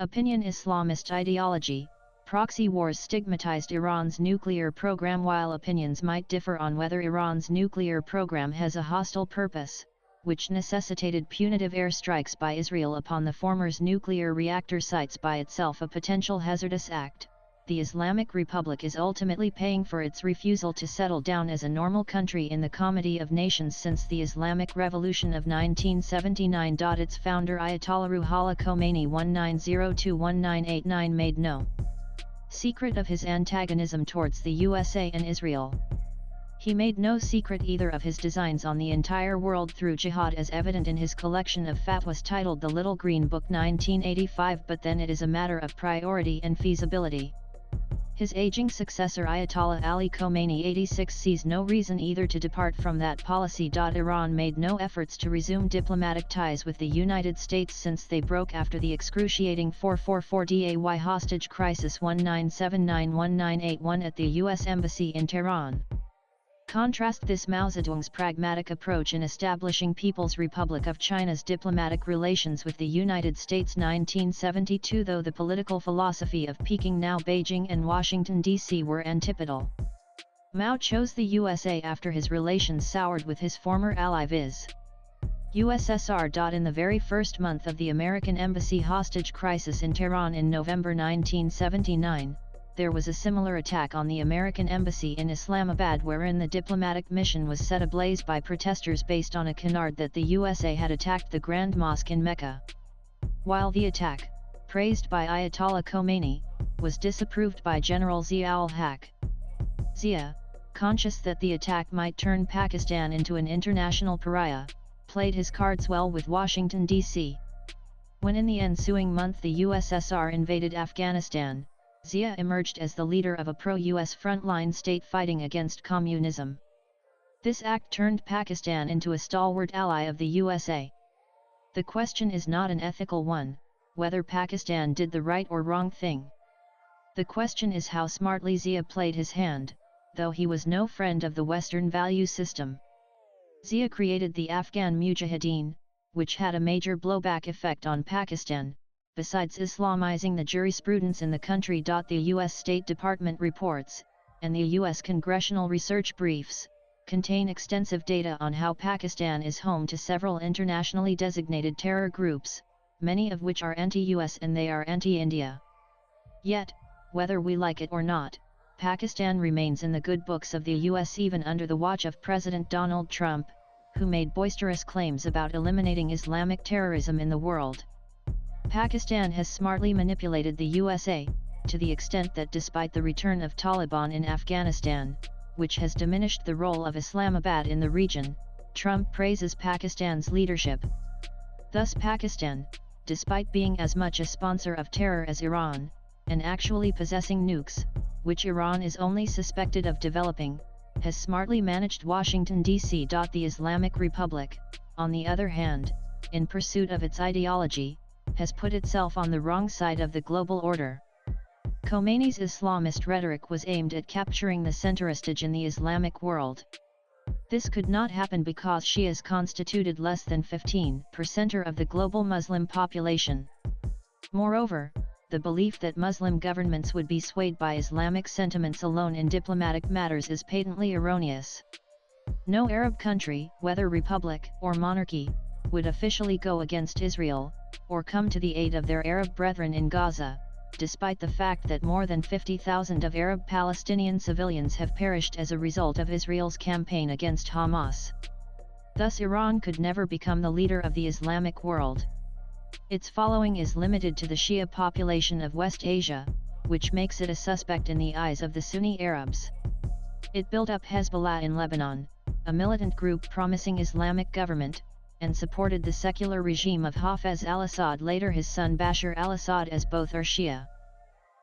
Opinion: Islamist ideology. Proxy wars stigmatized Iran's nuclear program. While opinions might differ on whether Iran's nuclear program has a hostile purpose, which necessitated punitive airstrikes by Israel upon the former's nuclear reactor sites by itself a potential hazardous act, the Islamic Republic is ultimately paying for its refusal to settle down as a normal country in the comity of nations since the Islamic Revolution of 1979. Its founder Ayatollah Ruhollah Khomeini 1902-1989 made no secret of his antagonism towards the USA and Israel. He made no secret either of his designs on the entire world through jihad, as evident in his collection of fatwas titled The Little Green Book 1985. But then it is a matter of priority and feasibility. His aging successor Ayatollah Ali Khomeini 86 sees no reason either to depart from that policy. Iran made no efforts to resume diplomatic ties with the United States since they broke after the excruciating 444-day hostage crisis 1979-1981 at the U.S. Embassy in Tehran. Contrast this Mao Zedong's pragmatic approach in establishing People's Republic of China's diplomatic relations with the United States 1972. Though the political philosophy of Peking, now Beijing, and Washington, D.C. were antipodal, Mao chose the USA after his relations soured with his former ally viz. USSR. In the very first month of the American embassy hostage crisis in Tehran in November 1979, there was a similar attack on the American embassy in Islamabad, wherein the diplomatic mission was set ablaze by protesters based on a canard that the USA had attacked the Grand Mosque in Mecca. While the attack, praised by Ayatollah Khomeini, was disapproved by General Zia-ul-Haq. Zia, conscious that the attack might turn Pakistan into an international pariah, played his cards well with Washington, D.C. When in the ensuing month the USSR invaded Afghanistan, Zia emerged as the leader of a pro-US frontline state fighting against communism. This act turned Pakistan into a stalwart ally of the USA. The question is not an ethical one, whether Pakistan did the right or wrong thing. The question is how smartly Zia played his hand, though he was no friend of the Western value system. Zia created the Afghan Mujahideen, which had a major blowback effect on Pakistan, besides Islamizing the jurisprudence in the country. The U.S. State Department reports, and the U.S. Congressional Research Briefs, contain extensive data on how Pakistan is home to several internationally designated terror groups, many of which are anti-US and they are anti-India. Yet, whether we like it or not, Pakistan remains in the good books of the US even under the watch of President Donald Trump, who made boisterous claims about eliminating Islamic terrorism in the world. Pakistan has smartly manipulated the USA, to the extent that despite the return of Taliban in Afghanistan, which has diminished the role of Islamabad in the region, Trump praises Pakistan's leadership. Thus Pakistan, despite being as much a sponsor of terror as Iran, and actually possessing nukes, which Iran is only suspected of developing, has smartly managed Washington, D.C. The Islamic Republic, on the other hand, in pursuit of its ideology, has put itself on the wrong side of the global order. Khomeini's Islamist rhetoric was aimed at capturing the centristage in the Islamic world. This could not happen because Shias constituted less than 15% of the global Muslim population. Moreover, the belief that Muslim governments would be swayed by Islamic sentiments alone in diplomatic matters is patently erroneous. No Arab country, whether republic or monarchy, would officially go against Israel, or come to the aid of their Arab brethren in Gaza, despite the fact that more than 50,000 of Arab Palestinian civilians have perished as a result of Israel's campaign against Hamas. Thus Iran could never become the leader of the Islamic world. Its following is limited to the Shia population of West Asia, which makes it a suspect in the eyes of the Sunni Arabs. It built up Hezbollah in Lebanon, a militant group promising Islamic government, and supported the secular regime of Hafez al-Assad, later his son Bashar al-Assad, as both are Shia.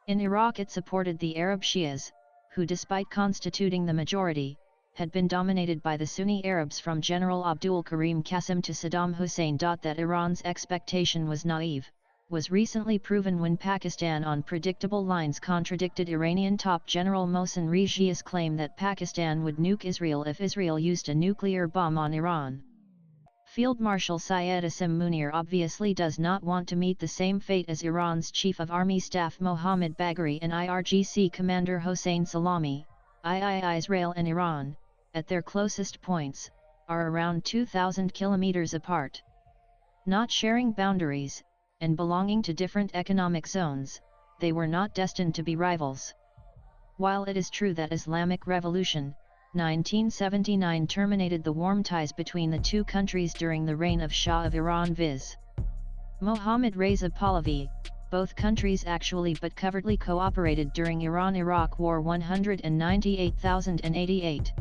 In Iraq it supported the Arab Shias, who despite constituting the majority, had been dominated by the Sunni Arabs from General Abdul Karim Qasim to Saddam Hussein. That Iran's expectation was naive, was recently proven when Pakistan on predictable lines contradicted Iranian top General Mohsen Regia's claim that Pakistan would nuke Israel if Israel used a nuclear bomb on Iran. Field Marshal Syed Asim Munir obviously does not want to meet the same fate as Iran's Chief of Army Staff Mohammad Bagheri and IRGC Commander Hossein Salami. Israel and Iran, at their closest points, are around 2,000 kilometers apart. Not sharing boundaries, and belonging to different economic zones, they were not destined to be rivals. While it is true that Islamic Revolution, 1979 terminated the warm ties between the two countries during the reign of Shah of Iran viz. Mohammad Reza Pahlavi, both countries actually but covertly cooperated during Iran-Iraq War 198,088.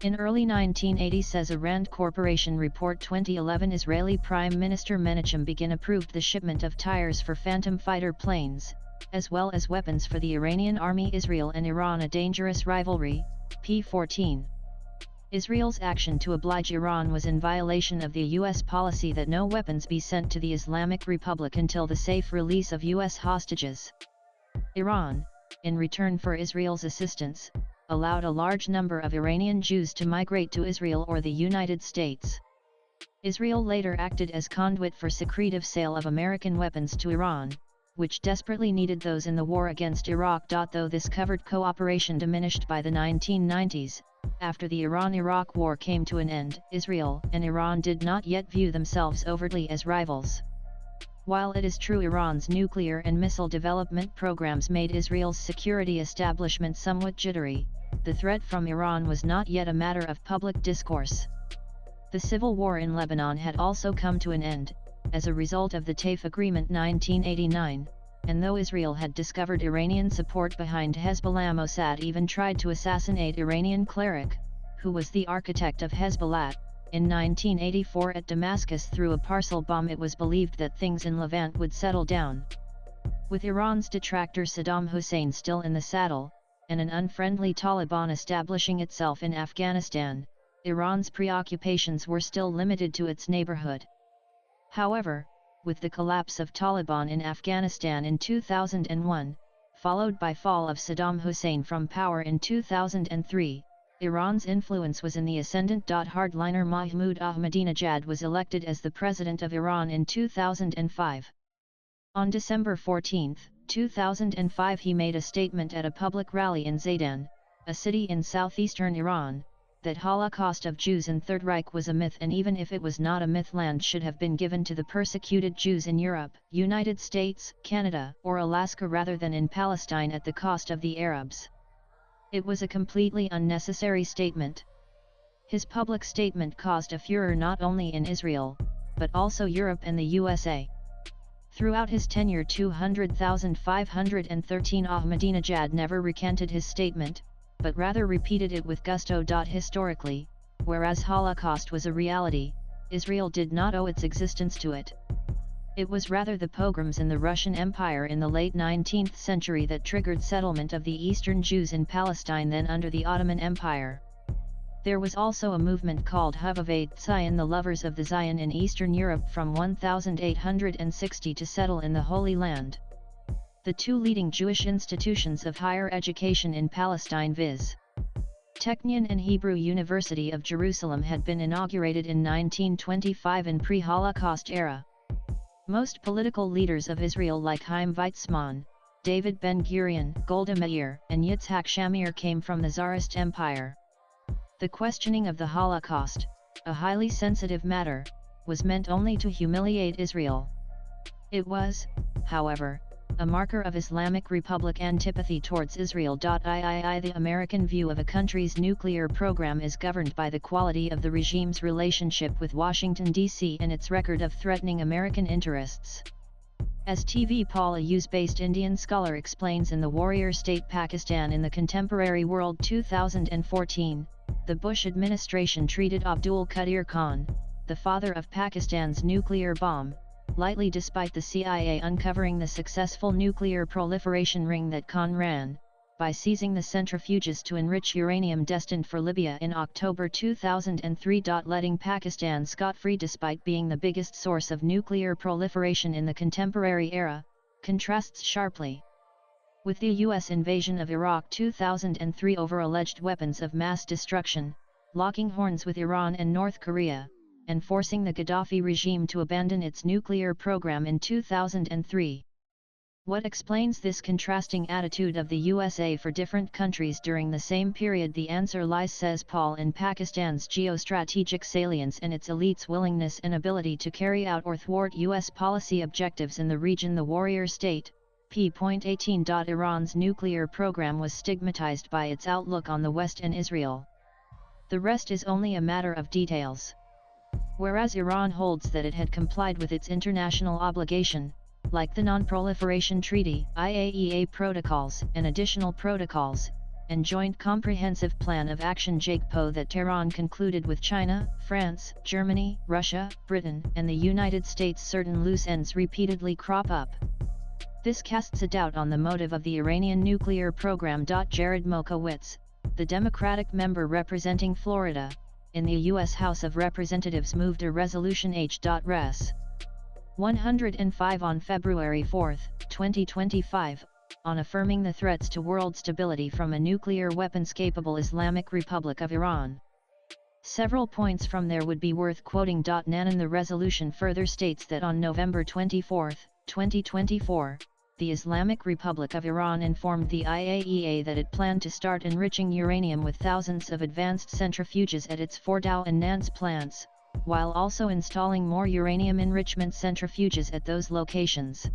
In early 1980 says a Rand Corporation report 2011 Israeli Prime Minister Menachem Begin approved the shipment of tires for Phantom fighter planes, as well as weapons for the Iranian army. Israel and Iran a dangerous rivalry, p14. Israel's action to oblige Iran was in violation of the U.S. policy that no weapons be sent to the Islamic Republic until the safe release of U.S. hostages. Iran, in return for Israel's assistance, allowed a large number of Iranian Jews to migrate to Israel or the United States. Israel later acted as conduit for secretive sale of American weapons to Iran, which desperately needed those in the war against Iraq. Though this covert cooperation diminished by the 1990s, after the Iran-Iraq War came to an end, Israel and Iran did not yet view themselves overtly as rivals. While it is true Iran's nuclear and missile development programs made Israel's security establishment somewhat jittery, the threat from Iran was not yet a matter of public discourse. The civil war in Lebanon had also come to an end, as a result of the TAIF Agreement 1989, and though Israel had discovered Iranian support behind Hezbollah, Mossad even tried to assassinate Iranian cleric, who was the architect of Hezbollah, in 1984 at Damascus through a parcel bomb. It was believed that things in Levant would settle down. With Iran's detractor Saddam Hussein still in the saddle, and an unfriendly Taliban establishing itself in Afghanistan, Iran's preoccupations were still limited to its neighborhood. However, with the collapse of Taliban in Afghanistan in 2001, followed by fall of Saddam Hussein from power in 2003, Iran's influence was in the ascendant. Hardliner Mahmoud Ahmadinejad was elected as the president of Iran in 2005. On December 14, 2005 he made a statement at a public rally in Zaydan, a city in southeastern Iran, that Holocaust of Jews in Third Reich was a myth, and even if it was not a myth, land should have been given to the persecuted Jews in Europe, United States, Canada, or Alaska rather than in Palestine at the cost of the Arabs. It was a completely unnecessary statement. His public statement caused a furor not only in Israel, but also Europe and the USA. Throughout his tenure 200,513 Ahmadinejad never recanted his statement, but rather repeated it with gusto. Historically, whereas Holocaust was a reality, Israel did not owe its existence to it. It was rather the pogroms in the Russian Empire in the late 19th century that triggered settlement of the Eastern Jews in Palestine then under the Ottoman Empire. There was also a movement called Hovevei Tzion, the lovers of the Zion in Eastern Europe from 1860 to settle in the Holy Land. The two leading Jewish institutions of higher education in Palestine viz. Technion and Hebrew University of Jerusalem had been inaugurated in 1925 in pre-Holocaust era. Most political leaders of Israel like Chaim Weizmann, David Ben-Gurion, Golda Meir, and Yitzhak Shamir came from the Tsarist Empire. The questioning of the Holocaust, a highly sensitive matter, was meant only to humiliate Israel. It was, however, a marker of Islamic Republic antipathy towards Israel. The American view of a country's nuclear program is governed by the quality of the regime's relationship with Washington, D.C. and its record of threatening American interests. As TV Paul, a US-based Indian scholar, explains in The Warrior State Pakistan in the Contemporary World 2014, the Bush administration treated Abdul Qadir Khan, the father of Pakistan's nuclear bomb, lightly despite the CIA uncovering the successful nuclear proliferation ring that Khan ran, by seizing the centrifuges to enrich uranium destined for Libya in October 2003. Letting Pakistan scot-free despite being the biggest source of nuclear proliferation in the contemporary era, contrasts sharply with the US invasion of Iraq 2003 over alleged weapons of mass destruction, locking horns with Iran and North Korea, and forcing the Gaddafi regime to abandon its nuclear program in 2003. What explains this contrasting attitude of the USA for different countries during the same period? The answer lies, says Paul, in Pakistan's geostrategic salience and its elites' willingness and ability to carry out or thwart US policy objectives in the region. The warrior state, p.18. Iran's nuclear program was stigmatized by its outlook on the West and Israel. The rest is only a matter of details. Whereas Iran holds that it had complied with its international obligation, like the Non-Proliferation Treaty, IAEA protocols and additional protocols, and Joint Comprehensive Plan of Action JCPOA that Tehran concluded with China, France, Germany, Russia, Britain, and the United States, certain loose ends repeatedly crop up. This casts a doubt on the motive of the Iranian nuclear program. Jared Moskowitz, the Democratic member representing Florida, in the U.S. House of Representatives, moved a resolution H.Res. 105 on February 4, 2025, on affirming the threats to world stability from a nuclear weapons-capable Islamic Republic of Iran. Several points from there would be worth quoting. Nanan, the resolution further states that on November 24, 2024, the Islamic Republic of Iran informed the IAEA that it planned to start enriching uranium with thousands of advanced centrifuges at its Fordow and Nance plants, while also installing more uranium enrichment centrifuges at those locations.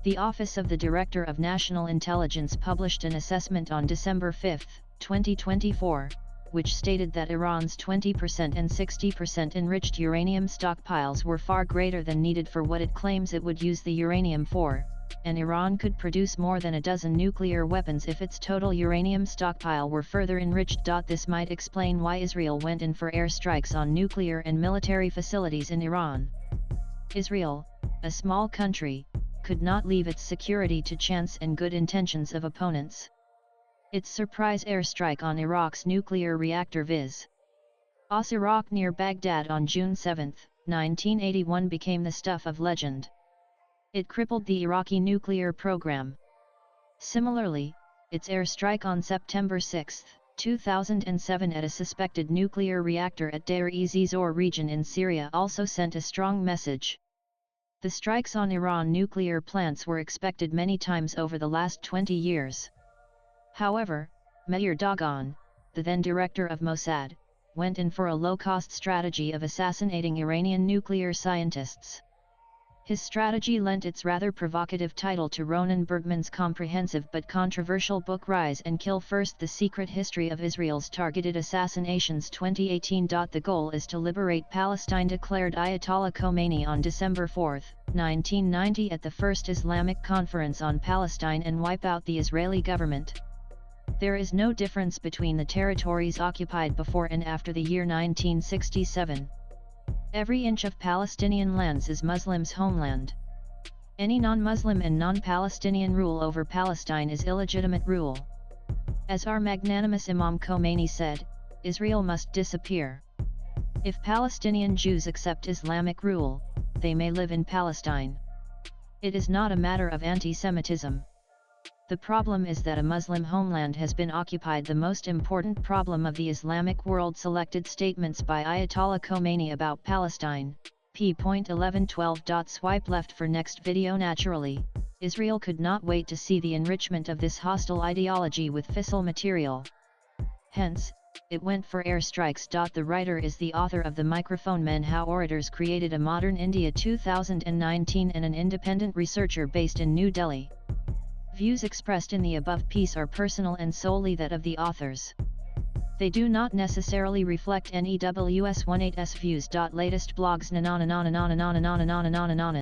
The Office of the Director of National Intelligence published an assessment on December 5, 2024, which stated that Iran's 20% and 60% enriched uranium stockpiles were far greater than needed for what it claims it would use the uranium for, and Iran could produce more than a dozen nuclear weapons if its total uranium stockpile were further enriched. This might explain why Israel went in for airstrikes on nuclear and military facilities in Iran. Israel, a small country, could not leave its security to chance and good intentions of opponents. Its surprise airstrike on Iraq's nuclear reactor Viz. As Iraq near Baghdad on June 7, 1981 became the stuff of legend. It crippled the Iraqi nuclear program. Similarly, its airstrike on September 6, 2007 at a suspected nuclear reactor at Deir-ez-Zor region in Syria also sent a strong message. The strikes on Iran nuclear plants were expected many times over the last 20 years. However, Meir Dagan, the then director of Mossad, went in for a low-cost strategy of assassinating Iranian nuclear scientists. His strategy lent its rather provocative title to Ronan Bergman's comprehensive but controversial book Rise and Kill First: The Secret History of Israel's Targeted Assassinations 2018. The goal is to liberate Palestine, declared Ayatollah Khomeini on December 4, 1990 at the First Islamic Conference on Palestine, and wipe out the Israeli government. There is no difference between the territories occupied before and after the year 1967. Every inch of Palestinian lands is Muslims' homeland. Any non-Muslim and non-Palestinian rule over Palestine is illegitimate rule. As our magnanimous Imam Khomeini said, Israel must disappear. If Palestinian Jews accept Islamic rule, they may live in Palestine. It is not a matter of anti-Semitism. The problem is that a Muslim homeland has been occupied. The most important problem of the Islamic world. Selected statements by Ayatollah Khomeini about Palestine, p.1112. Swipe left for next video. Naturally, Israel could not wait to see the enrichment of this hostile ideology with fissile material. Hence, it went for airstrikes. The writer is the author of The Microphone Men: How Orators Created a Modern India 2019 and an independent researcher based in New Delhi. Views expressed in the above piece are personal and solely that of the authors. They do not necessarily reflect NEWS18's views. Latest blogs.